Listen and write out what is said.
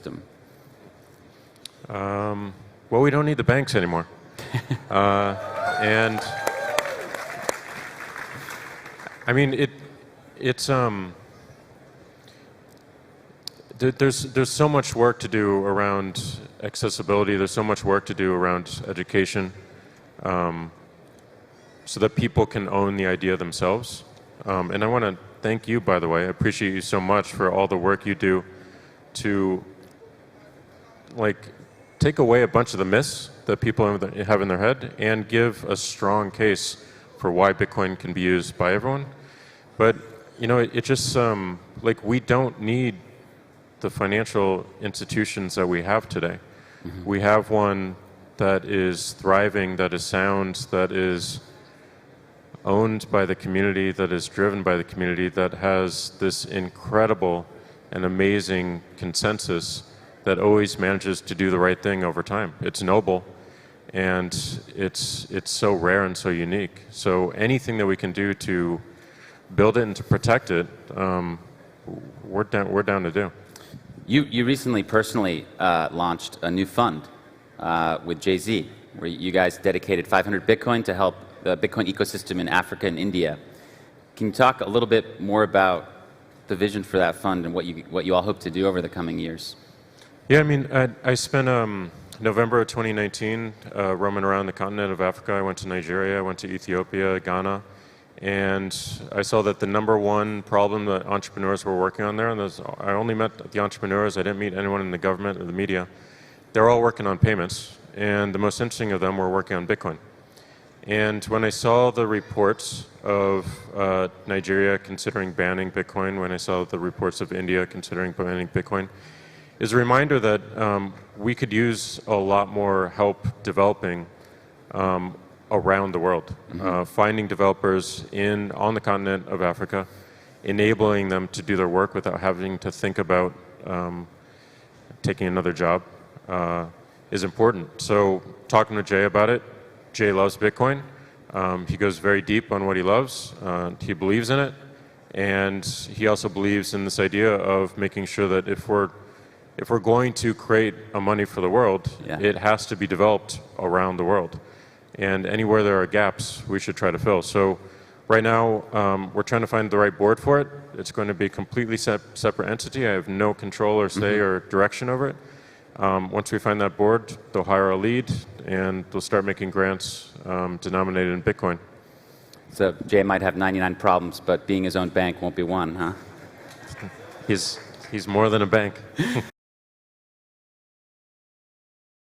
system? Well, we don't need the banks anymore. And I mean, there's so much work to do around accessibility. There's so much work to do around education, so that people can own the idea themselves. And I want to thank you, by the way. I appreciate you so much for all the work you do to take away a bunch of the myths that people have in their head and give a strong case for why Bitcoin can be used by everyone. But you know, it just we don't need the financial institutions that we have today. Mm-hmm. We have one that is thriving, that is sound, that is owned by the community, that is driven by the community, that has this incredible and amazing consensus that always manages to do the right thing over time. It's noble, and it's so rare and so unique. So anything that we can do to build it and to protect it, we're down to do. You recently personally launched a new fund with Jay-Z, where you guys dedicated 500 Bitcoin to help the Bitcoin ecosystem in Africa and India. Can you talk a little bit more about the vision for that fund and what you all hope to do over the coming years? Yeah, I mean, I spent November of 2019 roaming around the continent of Africa. I went to Nigeria, I went to Ethiopia, Ghana, and I saw that the #1 problem that entrepreneurs were working on there, and I only met the entrepreneurs, I didn't meet anyone in the government or the media. They were all working on payments, and the most interesting of them were working on Bitcoin. And when I saw the reports of Nigeria considering banning Bitcoin, when I saw the reports of India considering banning Bitcoin, is a reminder that we could use a lot more help developing around the world. Mm-hmm. Finding developers on the continent of Africa, enabling them to do their work without having to think about taking another job is important. So talking to Jay about it, Jay loves Bitcoin. He goes very deep on what he loves. He believes in it, and he also believes in this idea of making sure that if we're going to create a money for the world, it has to be developed around the world. And anywhere there are gaps, we should try to fill. So right now, we're trying to find the right board for it. It's going to be a completely separate entity. I have no control or say or direction over it. Once we find that board, they'll hire a lead, and they'll start making grants denominated in Bitcoin. So Jay might have 99 problems, but being his own bank won't be one, huh? He's more than a bank.